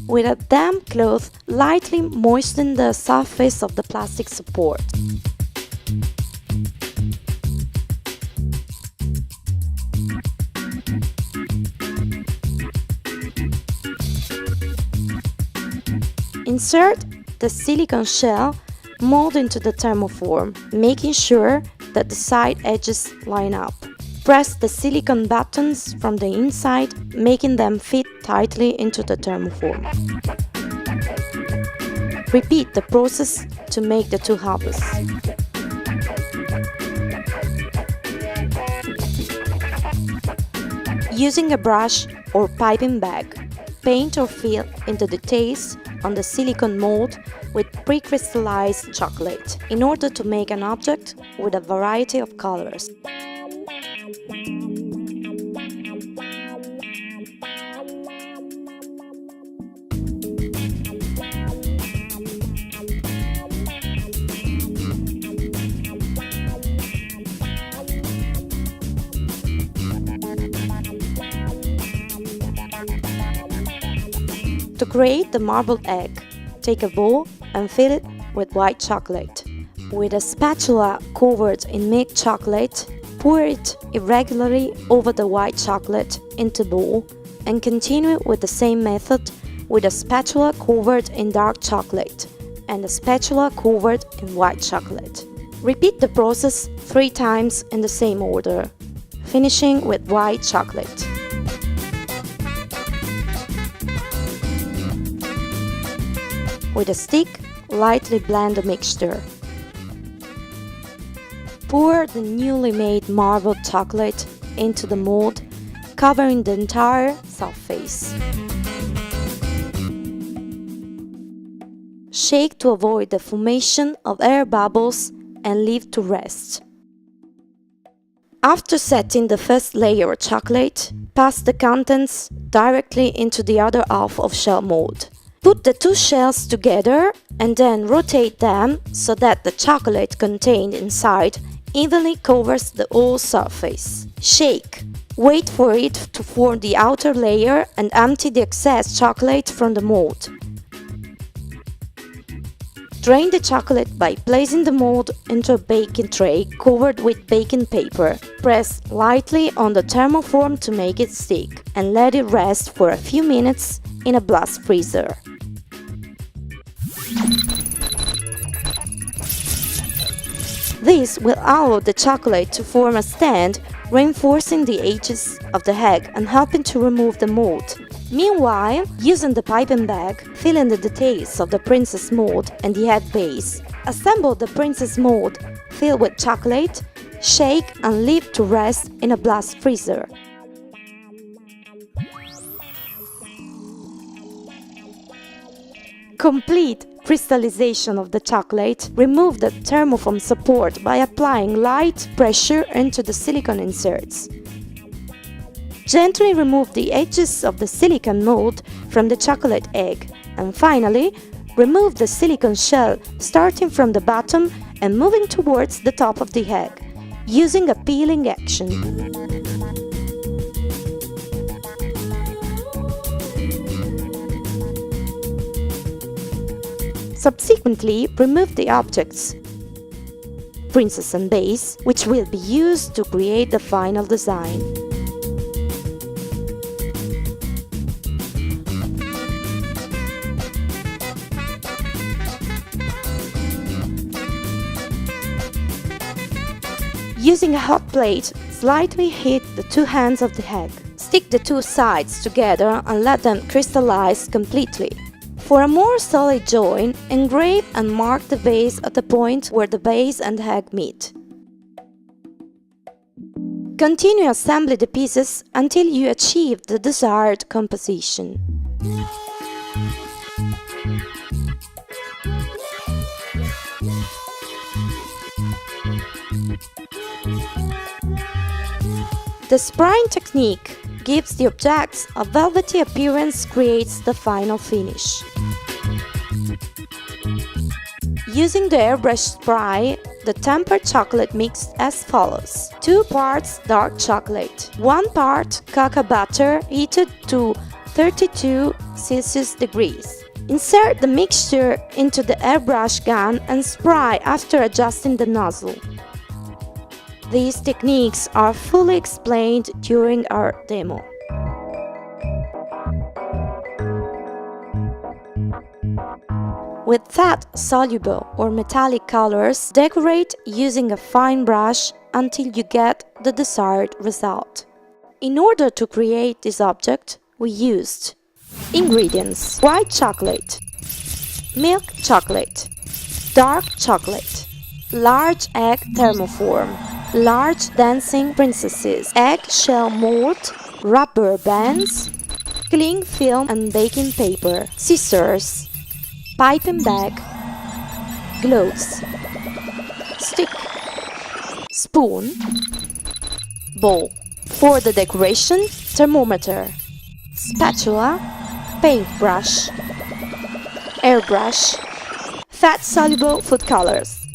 with a damp cloth, lightly moisten the surface of the plastic support. Insert the silicone shell mold into the thermoform, making sure that the side edges line up. Press the silicone buttons from the inside, making them fit tightly into the thermoform. Repeat the process to make the two halves. Using a brush or piping bag, paint or fill in the details on the silicone mold with pre-crystallized chocolate in order to make an object with a variety of colors. To create the marbled egg, take a bowl and fill it with white chocolate. With a spatula covered in milk chocolate, pour it irregularly over the white chocolate into the bowl and continue with the same method with a spatula covered in dark chocolate and a spatula covered in white chocolate. Repeat the process 3 times in the same order, finishing with white chocolate. With a stick, lightly blend the mixture. Pour the newly made marbled chocolate into the mold, covering the entire surface. Shake to avoid the formation of air bubbles and leave to rest. After setting the first layer of chocolate, pass the contents directly into the other half of shell mold. Put the 2 shells together and then rotate them so that the chocolate contained inside evenly covers the whole surface. Shake. Wait for it to form the outer layer and empty the excess chocolate from the mold. Drain the chocolate by placing the mold into a baking tray covered with baking paper. Press lightly on the thermoform to make it stick and let it rest for a few minutes in a blast freezer. This will allow the chocolate to form a stand, reinforcing the edges of the egg and helping to remove the mold. Meanwhile, using the piping bag, fill in the details of the princess mold and the egg base. Assemble the princess mold, fill with chocolate, shake and leave to rest in a blast freezer. Complete crystallization of the chocolate. Remove the thermoform support by applying light pressure into the silicone inserts. Gently remove the edges of the silicone mold from the chocolate egg, and finally, remove the silicone shell starting from the bottom and moving towards the top of the egg, using a peeling action. Subsequently, remove the objects, princess and base, which will be used to create the final design. Using a hot plate, slightly heat the 2 ends of the egg. Stick the 2 sides together and let them crystallize completely. For a more solid join, engrave and mark the base at the point where the base and egg meet. Continue assembling the pieces until you achieve the desired composition. The spraying technique gives the objects a velvety appearance, creates the final finish. Using the airbrush spray, the tempered chocolate mixed as follows: 2 parts dark chocolate, 1 part cocoa butter heated to 32 Celsius degrees. Insert the mixture into the airbrush gun and spray after adjusting the nozzle. These techniques are fully explained during our demo. With fat-soluble or metallic colors, decorate using a fine brush until you get the desired result. In order to create this object, we used ingredients: white chocolate, milk chocolate, dark chocolate, large egg thermoform, large dancing princesses, eggshell mold, rubber bands, cling film and baking paper, scissors, piping bag, gloves, stick, spoon, bowl. For the decoration, thermometer, spatula, paintbrush, airbrush, fat-soluble food colors.